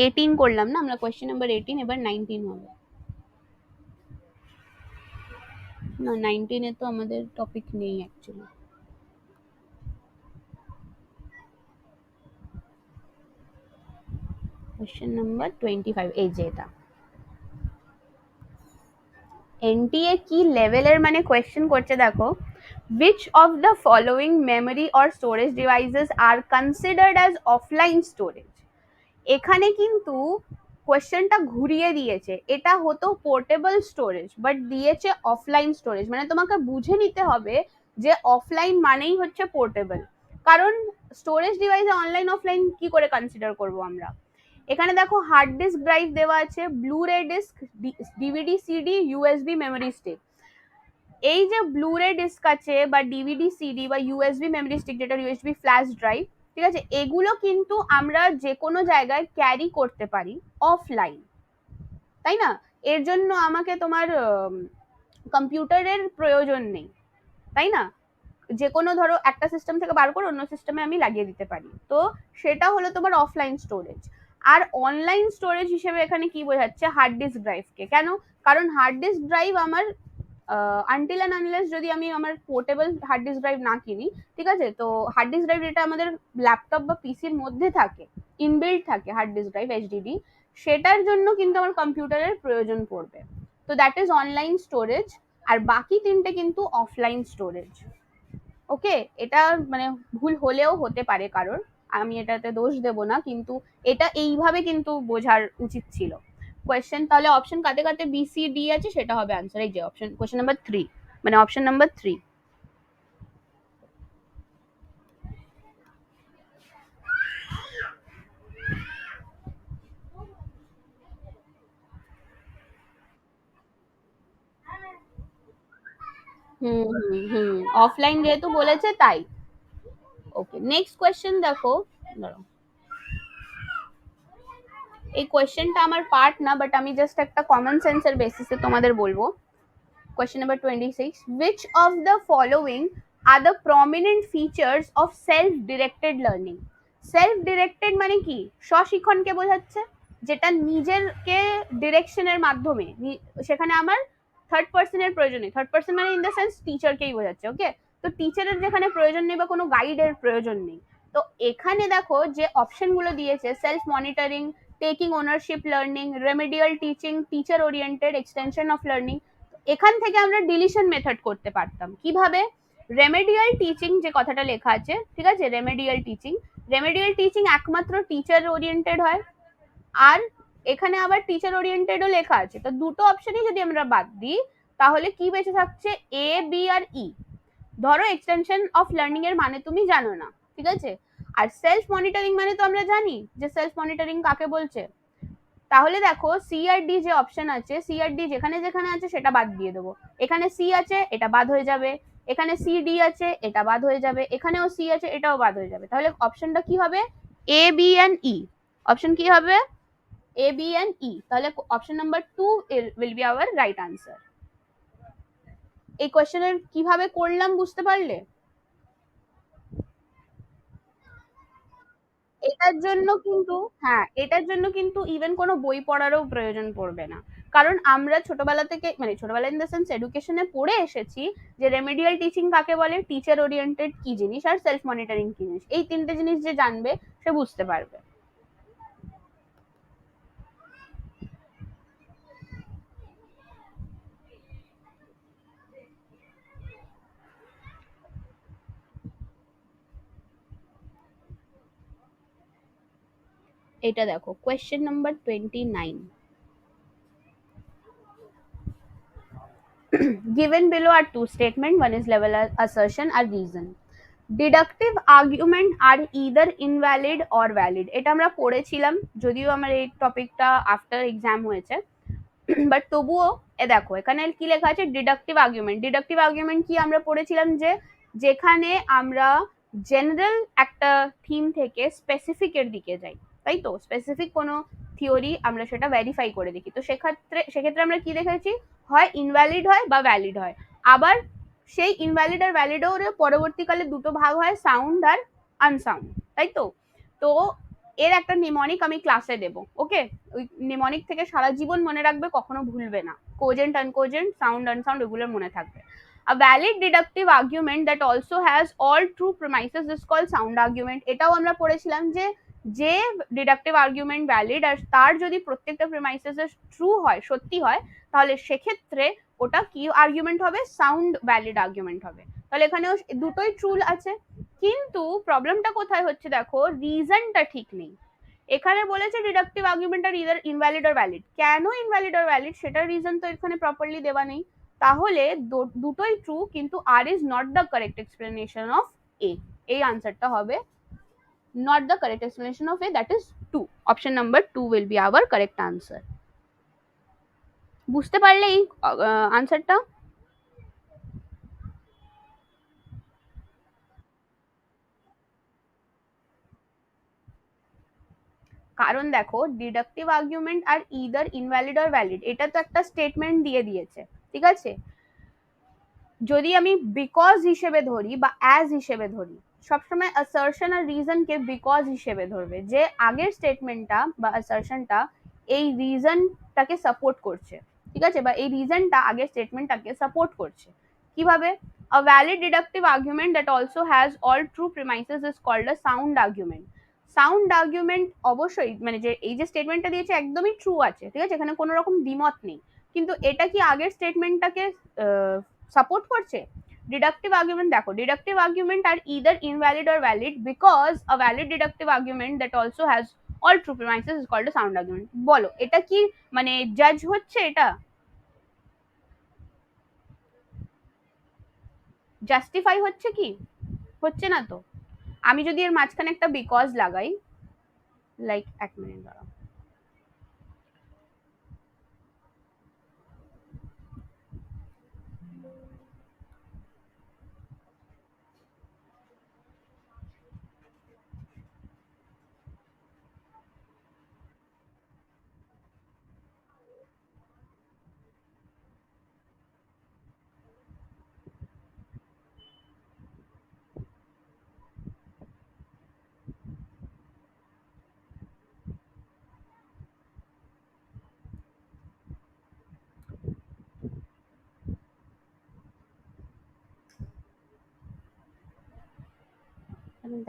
A: 18 করলাম না আমরা, কোয়েশ্চেন নাম্বার 18, এবার 19 হবে। না, 19 এ তো আমাদের টপিক নেই অ্যাকচুয়ালি। কোয়েশ্চেন নাম্বার 25, এই যে এটা এনটিএ কি লেভেলের মানে কোয়েশ্চেন করছে দেখো, which of the following memory or storage devices are considered as offline storage। এখানে কিন্তু কোয়েশ্চেনটা ঘুরিয়ে দিয়েছে, এটা হতো পোর্টেবল স্টোরেজ বাট দিয়েছে অফলাইন স্টোরেজ, মানে তোমাকে বুঝে নিতে হবে যে অফলাইন মানেই হচ্ছে পোর্টেবল। কারণ স্টোরেজ ডিভাইসে অনলাইন অফলাইন কি করে কনসিডার করব আমরা। এখানে দেখো হার্ড ডিস্ক ড্রাইভ দেওয়া আছে, blu ray disc, DVD CD, USB memory stick. এই যে ব্লু রে ডিস্ক আছে বা ডিভিডি সিডি বা ইউএসবি মেমোরি স্টিক, যেটা ইউএসবি ফ্ল্যাশ ড্রাইভ, ঠিক আছে, এগুলো কিন্তু আমরা যে কোনো জায়গায় ক্যারি করতে পারি অফলাইন, তাই না। এর জন্য আমাকে তোমার কম্পিউটারের প্রয়োজন নেই, তাই না। যে কোনো ধরো একটা সিস্টেম থেকে বার করে অন্য সিস্টেমে আমি লাগিয়ে দিতে পারি, তো সেটা হলো তোমার অফলাইন স্টোরেজ। আর অনলাইন স্টোরেজ হিসেবে এখানে কি বোঝাচ্ছে, হার্ড ডিস্ক ড্রাইভকে। কেন? কারণ হার্ড ডিস্ক ড্রাইভ আমার আনটিল অ্যান্ড আনলেস যদি আমি আমার পোর্টেবল হার্ড ডিস্ক ড্রাইভ না কিনি, ঠিক আছে, তো হার্ড ডিস্ক ড্রাইভ যেটা আমাদের ল্যাপটপ বা পিসির মধ্যে থাকে, ইনবিল্ড থাকে হার্ড ডিস্ক ড্রাইভ এইচডিডি, সেটার জন্য কিন্তু আমার কম্পিউটারের প্রয়োজন পড়বে। তো দ্যাট ইজ অনলাইন স্টোরেজ। আর বাকি তিনটে কিন্তু অফলাইন স্টোরেজ। ওকে, এটা মানে ভুল হলেও হতে পারে কারোর, আমি এটাতে দোষ দেব না, কিন্তু এটা এইভাবে কিন্তু বোঝার উচিত ছিল কোয়েশ্চেন। তাহলে অপশন কাতে কাতে বি সি ডি আছে, সেটা হবে আনসার, এই যে অপশন কোয়েশ্চেন নাম্বার 3, মানে অপশন নাম্বার 3। অফলাইন যেহেতু বলেছে তাই। ওকে, নেক্সট কোয়েশ্চেন দেখো, দাঁড়াও, এই কোয়েশ্চেনটা আমার পার্ট না, বাট আমি জাস্ট একটা কমন সেন্সের বেসিসে তোমাদের বলবো। Question number 26. Which of the following are the prominent features of self-directed learning? Self-directed মানে কি? স্বশিক্ষণকে বোঝাচ্ছে, যেটা নিজেরকে ডিরেকশনের মাধ্যমে, সেখানে আমার থার্ড পার্সনের প্রয়োজন নেই। থার্ড পার্সন মানে ইন দ্য সেন্স টিচারকেই বোঝাচ্ছে, ওকে। তো টিচারের যেখানে প্রয়োজন নেই বা কোনো গাইডের প্রয়োজন নেই। তো এখানে দেখো যে অপশনগুলো দিয়েছে, self monitoring, taking ownership learning, remedial teaching, teacher oriented, extension of learning. এখান থেকে আমরা ডিলিশন মেথড করতে পারতাম কিভাবে। রেমেডিয়াল টিচিং যে কথাটা লেখা আছে, ঠিক আছে, রেমেডিয়াল টিচিং একমাত্র টিচার ওরিয়েন্টেড হয়। আর এখানে আবার টিচার ওরিয়েন্টেডও লেখা আছে, তো দুটো অপশনই যদি আমরা বাদ দিই তাহলে কি বেঁচে থাকছে, এ, বি আর ই। ধরো এক্সটেনশন অফ লার্নিং এর মানে তুমি জানো না, ঠিক আছে, আর সেলফ মনিটরিং মানে তো আমরা জানি যে সেলফ মনিটরিং কাকে বলছে। তাহলে দেখো সি আর ডি যে অপশন আছে, সি আর ডি যেখানে যেখানে আছে সেটা বাদ দিয়ে দেবো। এখানে সি আছে, এটা বাদ হয়ে যাবে। এখানে সি ডি আছে, এটা বাদ হয়ে যাবে। এখানেও সি আছে, এটাও বাদ হয়ে যাবে। তাহলে অপশনটা কি হবে? A B and E. Option কি হবে? এ বি এন্ড ই। তাহলে option number 2 will be hour right answer. এই কোয়েশ্চেনের কিভাবে করলাম বুঝতে পারলে? এটার জন্য কিন্তু, হ্যাঁ, এটার জন্য কিন্তু ইভেন কোনো বই পড়ারও প্রয়োজন পড়বে না। কারণ আমরা ছোটবেলা থেকে, মানে ছোটবেলা ইন দ্য সেন্স এডুকেশনে পড়ে এসেছি যে রেমেডিয়াল টিচিং কাকে বলে, টিচার ওরিয়েন্টেড কি জিনিস, আর সেলফ মনিটরিং কি জিনিস। এই তিনটে জিনিস যে জানবে সে বুঝতে পারবে। এটা দেখো question number 29। Given below are two statements, one is level assertion or reason. Deductive argument are either invalid or valid. এটা আমরা পড়েছিলাম, যদিও আমার এই টপিকটা আফটার এক্সাম হয়েছে, বাট তবুও দেখো এখানে কি লেখা আছে, ডিডাকটিভ আর্গুমেন্ট। ডিডাকটিভ আর্গুমেন্ট কি আমরা পড়েছিলাম যে যেখানে আমরা জেনারেল একটা থিম থেকে স্পেসিফিক এর দিকে যাই, তাই তো? স্পেসিফিক কোনো থিওরি আমরা সেটা ভেরিফাই করে দেখি। তো সেক্ষেত্রে আমরা কি দেখেছি, হয় ইনভ্যালিড হয় বা ভ্যালিড হয়। আবার সেই ইনভ্যালিড আর ভ্যালিডের পরবর্তীকালে দুটো ভাগ হয়, সাউন্ড আর আনসাউন্ড, তাই তো? তো এর একটা নিমনিক আমি ক্লাসে দেবো, ওকে? ওই নিমনিক থেকে সারা জীবন মনে রাখবে, কখনো ভুলবে না। কোজেন্ট আনকোজেন্ট, সাউন্ড আনসাউন্ড, এগুলো মনে থাকবে। A valid deductive argument that also has all true premises is called sound argument. এটাও আমরা পড়েছিলাম যে যে ডিডাকটিভ আর্গুমেন্ট ভ্যালিড আর তার যদি প্রত্যেকটা প্রিমাইসেস ট্রু হয়, সত্যি হয়, তাহলে সেক্ষেত্রে ওটা কি আর্গুমেন্ট হবে? সাউন্ড ভ্যালিড আর্গুমেন্ট হবে। তাহলে এখানেও দুটোই ট্রু আছে, কিন্তু প্রবলেমটা কোথায় হচ্ছে দেখো, রিজনটা ঠিক নেই। এখানে বলেছে deductive argument are either invalid or valid. কেন ইনভ্যালিড অর ভ্যালিড সেটার রিজন তো এখানে প্রপারলি দেওয়া নেই। তাহলে দুটোই ট্রু, কিন্তু R is not the correct explanation of A. এই আনসারটা হবে not the correct explanation of A, that is 2। Option number 2 will be our correct answer. বুঝতে পারলে এই আনসারটা? কারণ দেখো deductive argument are either invalid or valid, এটা তো একটা স্টেটমেন্ট দিয়ে দিয়েছে, ঠিক আছে? যদি আমি বিকজ হিসেবে ধরি বা অ্যাজ হিসেবে ধরি, সবসময় অ্যাসার্শন আর রিজনকে বিকজ হিসেবে ধরবে, যে আগের স্টেটমেন্টটা বা অ্যাসার্শনটা এই রিজনটাকে সাপোর্ট করছে, ঠিক আছে? বা এই রিজনটা আগের স্টেটমেন্টটাকে সাপোর্ট করছে। কিভাবে? A valid deductive argument that also has all true premises is called a sound argument. Sound argument অবশ্যই, মানে যে এই যে স্টেটমেন্টটা দিয়েছে একদমই ট্রু আছে, ঠিক আছে, এখানে কোনো রকম দ্বিমত নেই, কিন্তু এটা কি আগের স্টেটমেন্টটাকে সাপোর্ট করছে? ডিডাকটিভ আর্গুমেন্ট দেখো, deductive argument are either invalid or valid because a valid deductive argument that also has all true premises is called a sound argument. বলো এটা কি মানে জাজ হচ্ছে, এটা জাস্টিফাই হচ্ছে কি? হচ্ছে না তো। আমি যদি এর মাঝখানে একটা বিকজ লাগাই, লাইক এক মিনিট দাঁড়াও,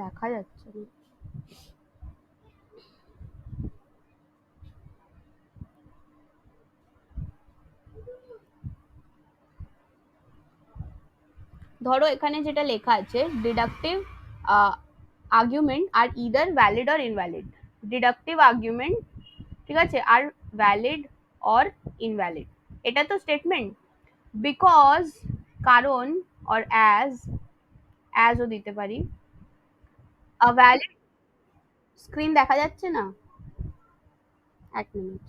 A: দেখা যাচ্ছে না। ধরো এখানে যেটা লেখা আছে, deductive argument are either valid or invalid. Deductive argument, ঠিক আছে, আর ভ্যালিড অর ইনভ্যালিড, এটা তো স্টেটমেন্ট। বিকজ, কারণ, অর অ্যাজও দিতে পারি। স্ক্রিন দেখা যাচ্ছে না? এক মিনিট।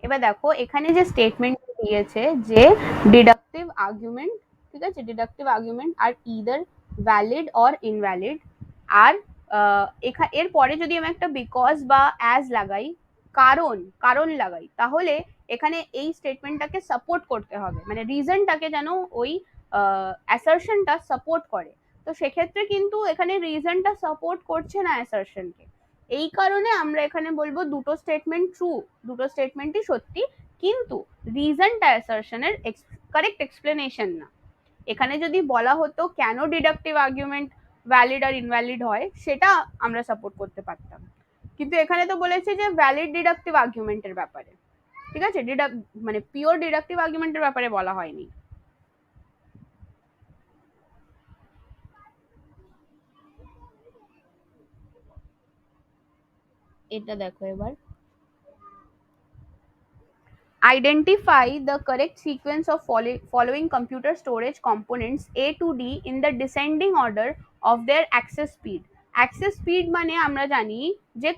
A: এবার দেখো এখানে যে স্টেটমেন্ট দিয়েছে যে ডিডাকটিভ আর্গুমেন্ট, ঠিক আছে, deductive argument are either valid or invalid. আর এর পরে যদি আমি একটা বিকজ বা অ্যাজ লাগাই, কারণ কারণ লাগাই, তাহলে এখানে এই স্টেটমেন্টটাকে সাপোর্ট করতে হবে, মানে রিজনটাকে যেন ওই অ্যাসারশনটা সাপোর্ট করে। তো সেক্ষেত্রে কিন্তু এখানে রিজনটা সাপোর্ট করছে না অ্যাসারশনকে। এই কারণে আমরা এখানে বলবো দুটো স্টেটমেন্ট ট্রু, দুটো স্টেটমেন্টই সত্যি, কিন্তু রিজনটা অ্যাসারশনের কারেক্ট এক্সপ্লেনেশন না। এখানে যদি বলা হতো কেন ডিডাকটিভ আর্গুমেন্ট ভ্যালিড আর ইনভ্যালিড হয়, সেটা আমরা সাপোর্ট করতে পারতাম, কিন্তু এখানে তো বলেছে যে ভ্যালিড ডিডাকটিভ আর্গুমেন্টের ব্যাপারে, ঠিক আছে, মানে পিওর ডিডাকটিভ আর্গুমেন্টের ব্যাপারে বলা হয়নি। এটা দেখো এবার, identify the correct sequence of following computer storage components A to D in the descending order of their access speed. Access speed মানে আমরা জানি যে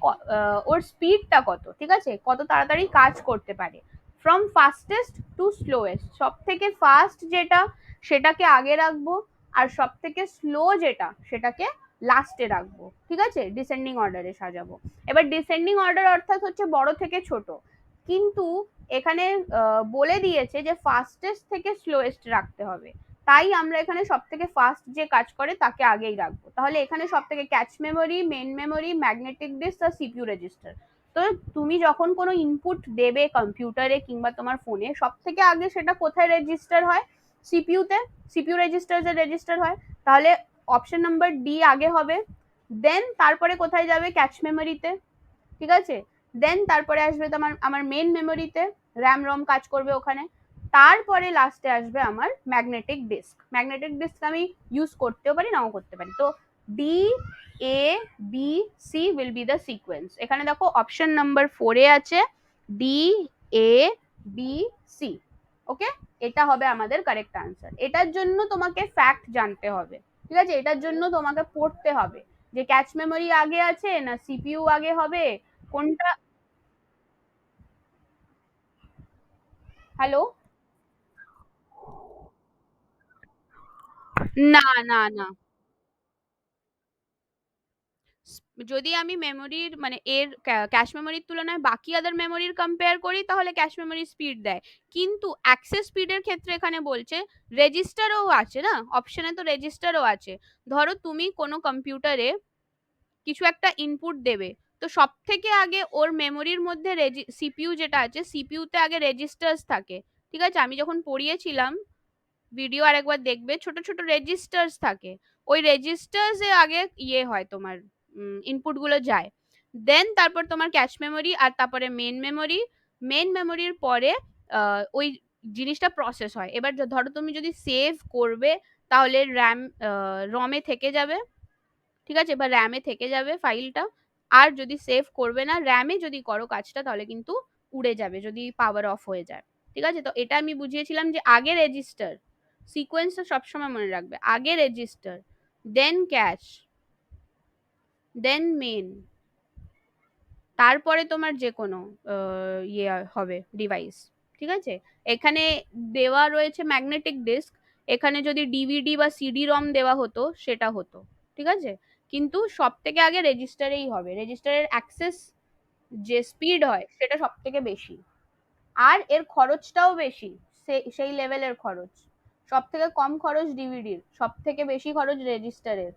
A: ওর স্পিডটা কত, ঠিক আছে, কত তাড়াতাড়ি কাজ করতে পারে, ফ্রম ফাস্টেস্ট টু স্লোয়েস্ট। সব থেকে ফাস্ট যেটা সেটাকে আগে রাখবো, আর সব থেকে স্লো যেটা সেটাকে লাস্টে রাখবো, ঠিক আছে, ডিসেন্ডিং অর্ডারে সাজাবো। এবার ডিসেন্ডিং অর্ডার অর্থাৎ হচ্ছে বড় থেকে ছোট, কিন্তু এখানে বলে দিয়েছে যে ফাস্টেস্ট থেকে স্লোয়েস্ট রাখতে হবে, তাই আমরা এখানে সব থেকে ফাস্ট যে কাজ করে তাকে আগেই রাখবো। তাহলে এখানে সব থেকে cache memory, main memory, magnetic disk আর সিপিইউ রেজিস্টার। তো তুমি যখন কোনো ইনপুট দেবে কম্পিউটারে কিংবা তোমার ফোনে, সব থেকে আগে সেটা কোথায় রেজিস্টার হয়? সিপিইউতে, সিপিইউ রেজিস্টার রেজিস্টার হয়। তাহলে অপশন নাম্বার ডি আগে হবে, দেন তারপরে কোথায় যাবে? ক্যাচ মেমোরিতে, ঠিক আছে, দেন তারপরে আসবে তোমার আমার মেন মেমোরিতে, র্যাম রম কাজ করবে ওখানে, তারপরে লাস্টে আসবে আমার ম্যাগনেটিক ডিস্ক। ম্যাগনেটিক ডিস্ক আমি ইউজ করতেও পারি, নাও করতে পারি। তো D A B C will be the sequence. এখানে দেখো অপশন নাম্বার 4 এ আছে D A B C. Okay, এটা হবে আমাদের কারেক্ট আনসার। এটার জন্য তোমাকে ফ্যাক্ট জানতে হবে, ঠিক আছে, এটার জন্য তোমাকে পড়তে হবে যে ক্যাচ মেমোরি আগে আছে না সিপিইউ আগে হবে, কোনটা। হ্যালো, না না না, যদি আমি মেমোরির মানে এর ক্যাশ মেমোরির তুলনায় বাকি আদার মেমোরির কম্পেয়ার করি, তাহলে ক্যাশ মেমোরি স্পিড দেয়, কিন্তু অ্যাক্সেস স্পিডের ক্ষেত্রে এখানে বলছে রেজিস্টারও আছে না, অপশনে তো রেজিস্টারও আছে। ধরো তুমি কোনো কম্পিউটারে কিছু একটা ইনপুট দেবে, তো সব থেকে আগে ওর মেমোরির মধ্যে সিপিইউ যেটা আছে, সিপিইউতে আগে রেজিস্টার্স থাকে, ঠিক আছে, আমি যখন পড়িয়েছিলাম ভিডিও আরেকবার দেখবে, ছোট ছোট রেজিস্টার্স থাকে, ওই রেজিস্টার্স এ আগে ইয়ে হয় তোমার, ইনপুট গুলো যায়, দেন তারপর তোমার ক্যাচ মেমোরি, আর তারপরে মেন মেমোরি, মেন মেমোরির পরে ওই জিনিসটা প্রসেস হয়। এবার ধরো তুমি যদি সেভ করবে, তাহলে র্যাম রমে থেকে যাবে, ঠিক আছে, বা র্যামে থেকে যাবে ফাইলটা। আর যদি সেভ করবে না, র্যামে যদি করো কাজটা, তাহলে কিন্তু উড়ে যাবে যদি পাওয়ার অফ হয়ে যায়, ঠিক আছে। তো এটা আমি বুঝিয়েছিলাম যে আগে রেজিস্টার, সিকোয়েন্সটা সবসময় মনে রাখবে, আগে রেজিস্টার, দেন ক্যাশ, দেন মেন, তারপরে তোমার যে কোনো ইয়ে হবে ডিভাইস, ঠিক আছে। এখানে দেওয়া রয়েছে ম্যাগনেটিক ডিস্ক, এখানে যদি ডিভিডি বা সিডি রম দেওয়া হতো সেটা হতো, ঠিক আছে, কিন্তু সব থেকে আগে রেজিস্টারেই হবে, রেজিস্টারের অ্যাক্সেস যে স্পিড হয় সেটা সব থেকে বেশি, আর এর খরচটাও বেশি, সেই লেভেলের খরচ। সব থেকে কম খরচ ডিভিডির, সব থেকে বেশি খরচ রেজিস্টারের,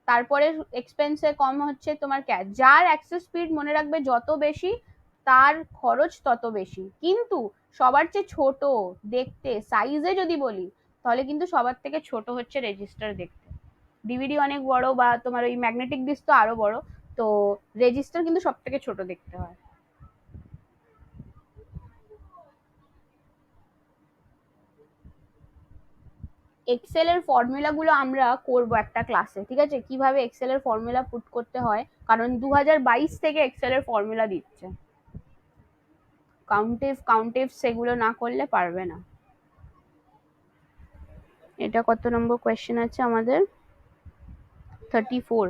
A: তারপরে এক্সপেন্সে কম হচ্ছে তোমার ক্যাশ। যার অ্যাক্সেস স্পিড মনে রাখবে যত বেশি, তার খরচ তত বেশি, কিন্তু সবার চেয়ে ছোট দেখতে সাইজে যদি বলি, তাহলে কিন্তু সবার থেকে ছোট হচ্ছে রেজিস্টার দেখতে। ডিভিডি অনেক বড়, বা তোমার ওই ম্যাগনেটিক ডিস্ক তো আরো বড়, তো রেজিস্টার কিন্তু সব থেকে ছোট দেখতে হয়। এক্সেল এর ফর্মুলা গুলো আমরা করব একটা ক্লাসে, ঠিক আছে, কিভাবে এক্সেল এর ফর্মুলা পুট করতে হয়, কারণ 2022 থেকে এক্সেল এর ফর্মুলা দিচ্ছে। কাউন্টিভ সেগুলো না করলে পারবে না। এটা কত নম্বর কোয়েশ্চেন আছে আমাদের? 34।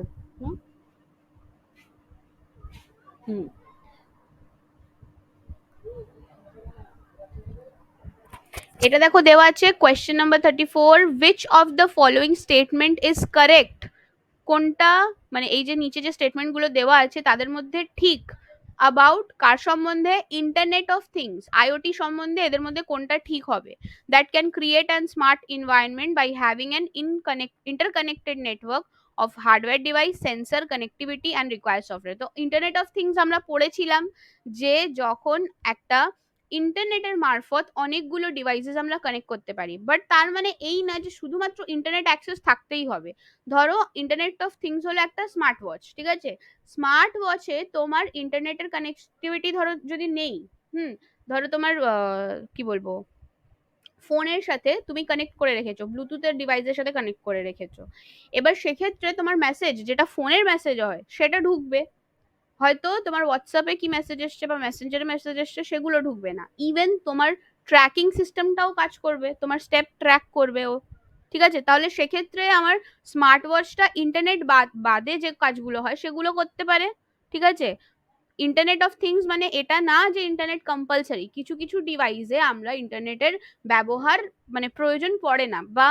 A: হুম, এটা দেখো দেওয়া আছে question number 34, which of the following statement is correct? কোনটা, মানে এই যে নিচে যে স্টেটমেন্ট গুলো দেওয়া আছে তাদের মধ্যে ঠিক অ্যাবাউট কার সম্বন্ধে? ইন্টারনেট অফ থিংস, আইওটি সম্বন্ধে এদের মধ্যে কোনটা ঠিক হবে? That can create an smart environment by having an interconnected network of hardware device, sensor, connectivity and required software. তো ইন্টারনেট অফ থিংস আমরা পড়েছিলাম যে যখন একটা ইন্টারনেটের মারফত অনেকগুলো ডিভাইসেস আমরা কানেক্ট করতে পারি, বাট তার মানে এই না যে শুধুমাত্র ইন্টারনেট অ্যাক্সেস থাকতেই হবে। ধরো ইন্টারনেট অফ থিংস হলো একটা স্মার্ট ওয়াচ, ঠিক আছে? স্মার্ট ওয়াচে তোমার ইন্টারনেটের কানেক্টিভিটি ধরো যদি নেই, হুম, ধরো তোমার কি বলবো, ফোনের সাথে তুমি কানেক্ট করে রেখেছো, ব্লুটুথের ডিভাইসের সাথে কানেক্ট করে রেখেছো, এবার সেক্ষেত্রে তোমার মেসেজ, যেটা ফোনের মেসেজ হয় সেটা ঢুকবে, হয়তো তোমার হোয়াটসঅ্যাপে কি মেসেজ এসছে বা মেসেঞ্জারে মেসেজ এসছে সেগুলো ঢুকবে না। ইভেন তোমার ট্র্যাকিং সিস্টেমটাও কাজ করবে, তোমার স্টেপ ট্র্যাক করবে ও, ঠিক আছে? তাহলে সেক্ষেত্রে আমার স্মার্ট ওয়াচটা ইন্টারনেট বাদে যে কাজগুলো হয় সেগুলো করতে পারে, ঠিক আছে? ইন্টারনেট অফ থিংস মানে এটা না যে ইন্টারনেট কম্পালসারি, কিছু কিছু ডিভাইসে আমরা ইন্টারনেটের ব্যবহার মানে প্রয়োজন পড়ে না, বা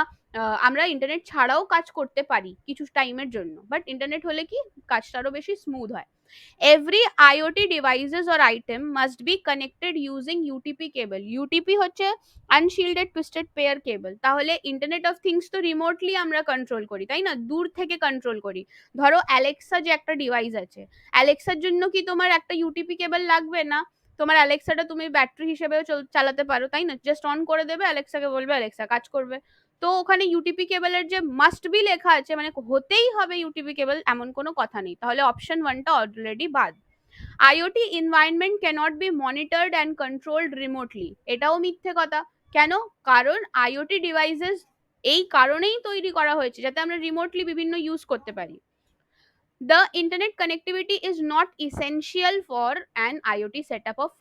A: আমরা ইন্টারনেট ছাড়াও কাজ করতে পারি কিছু টাইমের জন্য, বাট ইন্টারনেট হলে কি কাজটা আরো বেশি স্মুথ হয়। Every IoT devices or item must be connected using UTP cable. UTP হচ্ছে আনশিল্ডেড টুইস্টেড পেয়ার কেবল। তাহলে ইন্টারনেট অফ থিংস তো রিমোটলি আমরা কন্ট্রোল করি, তাই না? দূর থেকে কন্ট্রোল করি। ধরো অ্যালেক্সা যে একটা ডিভাইস আছে, অ্যালেক্সার জন্য কি তোমার একটা ইউটিপি কেবল লাগবে না? তোমার অ্যালেক্সাটা তুমি ব্যাটারি হিসেবেও চালাতে পারো, তাই না? জাস্ট অন করে দেবে, অ্যালেক্সাকে বলবে, অ্যালেক্সা কাজ করবে। তো ওখানে ইউটিপি কেবলের যে মাস্ট বি লেখা আছে, মানে হতেই হবে ইউটিপি কেবল, এমন কোনো কথা নেই। তাহলে অপশন ওয়ানটা অলরেডি বাদ। IoT environment can't be monitored and controlled remotely, এটাও মিথ্যে কথা। কেন? কারণ আইওটি ডিভাইসেস এই কারণেই তৈরি করা হয়েছে যাতে আমরা রিমোটলি বিভিন্ন ইউজ করতে পারি। The internet connectivity is not essential for an IoT setup of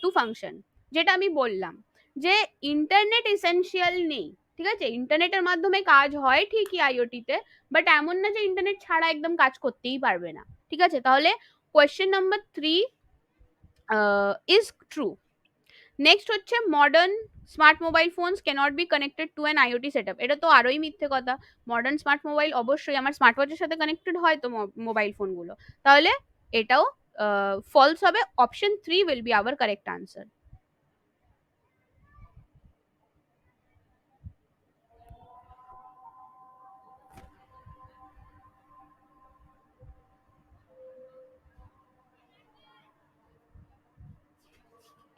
A: to function, যেটা আমি বললাম যে ইন্টারনেট এসেনশিয়াল নেই, ঠিক আছে? ইন্টারনেটের মাধ্যমে কাজ হয় ঠিকই আইওটিতে, বাট এমন না যে ইন্টারনেট ছাড়া একদম কাজ করতেই পারবে না, ঠিক আছে? তাহলে question number 3 is true. Next হচ্ছে modern smart mobile phones cannot be connected to an IoT setup, এটা তো আরোই মিথ্যে কথা। মডার্ন স্মার্ট মোবাইল অবশ্যই আমার স্মার্ট ওয়াচের সাথে কানেক্টেড হয় তো মোবাইল ফোনগুলো, তাহলে এটাও ফলস হবে। Option 3 will be our correct answer.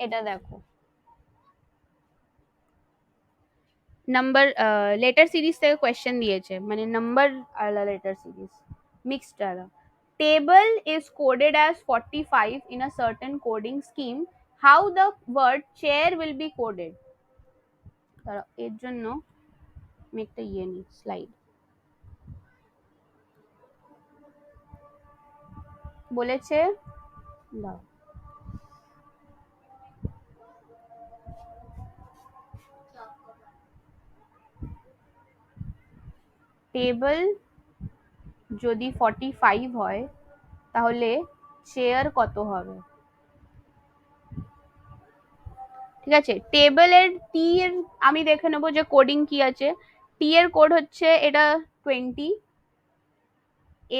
A: এটা দেখো নাম্বার লেটার সিরিজ থেকে কোয়েশ্চেন দিয়েছে, মানে নাম্বার আলা লেটার সিরিজ মিক্সড আলা। Table is coded as 45 in a certain coding scheme. How the word chair will be coded? এর জন্য আমি একটা নিই স্লাইড। বলেছে দাও, টেবল যদি 45 হয় তাহলে চেয়ার কত হবে? ঠিক আছে, টেবলের টি এর আমি দেখে নেবো যে কোডিং কি আছে। টি এর কোড হচ্ছে এটা 20,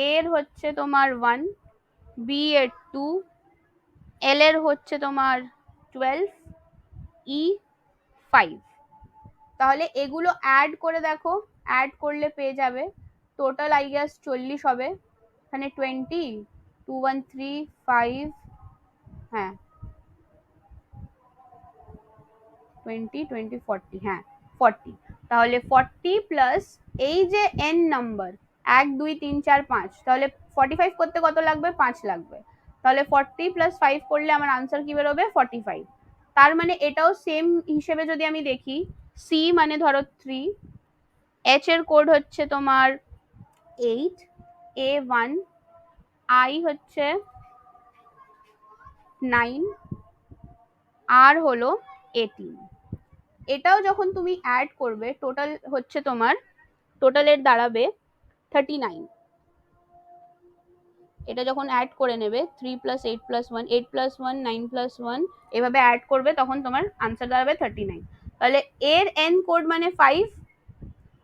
A: এর হচ্ছে তোমার 1, বি এর 2, এল এর হচ্ছে তোমার 12, ই 5। তাহলে এগুলো অ্যাড করে দেখো, অ্যাড করলে পেয়ে যাবে টোটাল আই গেস 40 হবে। এখানে 20, 2 1 3 5, হ্যাঁ 20 20 40, হ্যাঁ 40। তাহলে 40 প্লাস এই যে এন নাম্বার 1 2 3 4 5, তাহলে 45 করতে কত লাগবে? 5 লাগবে। তাহলে 40 প্লাস 5 করলে আমার আনসার কি বেরোবে? 45। তার মানে এটাও সেম হিসেবে যদি আমি দেখি, সি মানে ধরো 3, এইচ এর কোড হচ্ছে তোমার 8, এ 1, আই হচ্ছে 9, আর হলো 18। এটাও যখন তুমি অ্যাড করবে টোটাল হচ্ছে তোমার, টোটালের দাঁড়াবে 39। এটা যখন অ্যাড করে নেবে 3 প্লাস 8 প্লাস 1, 8 প্লাস 1, 9 প্লাস 1, এভাবে অ্যাড করবে, তখন তোমার আনসার দাঁড়াবে 39। তাহলে এর এন কোড মানে 5,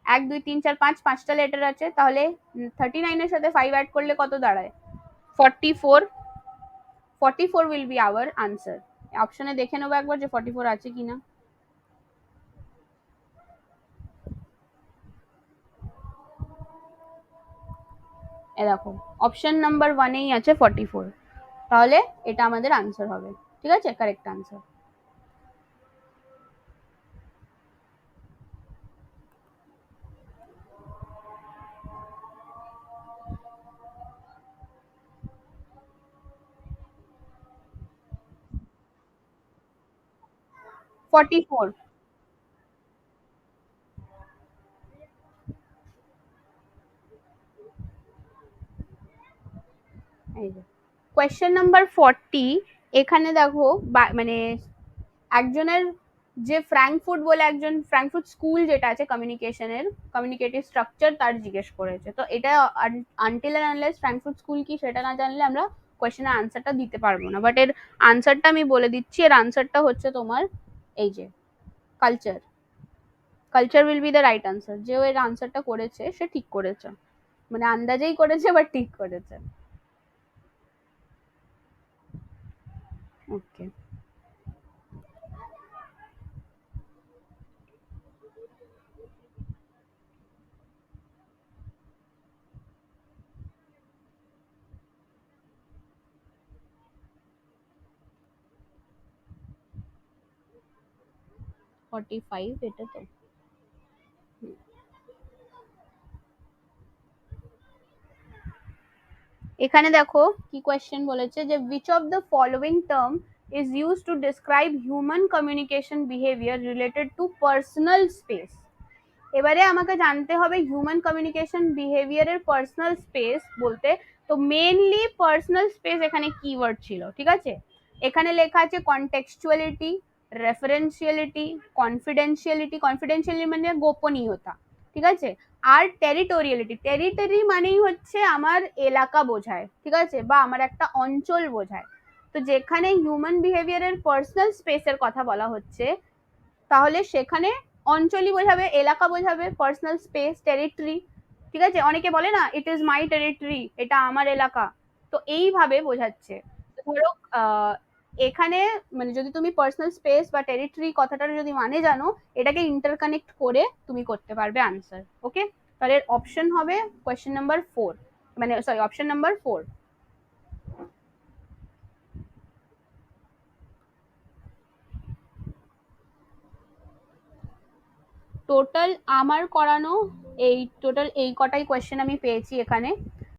A: 1 2 3 4 5, 5টা লেটার আছে, তাহলে 39 এর সাথে 5 অ্যাড করলে কত দাঁড়ায়? 44। 44 will be our answer। অপশনে দেখে নেবো একবার যে 44 আছে কিনা। এ দেখো অপশন নাম্বার 1 এই আছে 44, তাহলে এটা আমাদের আনসার হবে। ঠিক আছে, কারেক্ট আনসার। 44। এই যে কোয়েশ্চেন নাম্বার 40, এখানে দেখো মানে একজনের যে ফ্র্যাঙ্কফুট বলে একজন, ফ্র্যাঙ্কফুট স্কুল যেটা আছে কমিউনিকেশনের, কমিউনিকেটিভ স্ট্রাকচার তার জিজ্ঞেস করেছে। তো এটা until and unless Frankfurt school কি সেটা না জানলে আমরা কোয়েশ্চেনের আনসারটা দিতে পারবো না। বাট এর আনসারটা আমি বলে দিচ্ছি, এর আনসারটা হচ্ছে তোমার এই যে culture. Culture will be the right answer. যে এর আনসারটা করেছে সে ঠিক করেছে, মানে আন্দাজেই করেছে বাট ঠিক করেছে। ওকে, ফর্টি ফাইভ এটা তো। এখানে দেখো কি কোয়েশ্চেন বলেছে যে which of the following term is used to describe human communication behavior related to personal space। এবারে আমাকে জানতে হবে হিউম্যান কমিউনিকেশন বিহেভিয়ারের পার্সোনাল স্পেস বলতে, তো মেনলি পার্সোনাল স্পেস এখানে কিওয়ার্ড ছিল। ঠিক আছে, এখানে লেখা আছে কনটেক্সচুয়ালিটি, রেফারেন্সিয়ালিটি, কনফিডেন্সিয়ালিটি, কনফিডেন্সিয়ালিটি মানে গোপনীয়তা। ঠিক আছে, আর টেরিটোরিয়ালিটি, টেরিটরি মানেই হচ্ছে আমার এলাকা বোঝায়। ঠিক আছে, বা আমার একটা অঞ্চল বোঝায়। তো যেখানে হিউম্যান বিহেভিয়ারের পার্সোনাল স্পেসের কথা বলা হচ্ছে, তাহলে সেখানে অঞ্চলই বোঝাবে, এলাকা বোঝাবে, পার্সোনাল স্পেস, টেরিটরি। ঠিক আছে, অনেকে বলে না ইট ইজ মাই টেরিটরি, এটা আমার এলাকা। তো এইভাবে বোঝাচ্ছে। ধরো এখানে মানে যদি তুমি পার্সোনাল স্পেস বা টেরিটরি কথাটার যদি মানে জানো, এটাকে ইন্টারকানেক্ট করে তুমি করতে পারবে আনসার। ওকে, তাহলে অপশন হবে কোয়েশ্চেন নাম্বার 4, মানে সরি অপশন নাম্বার 4। টোটাল আমার করানো এই টোটাল এই কটাই কোয়েশ্চেন আমি পেয়েছি এখানে।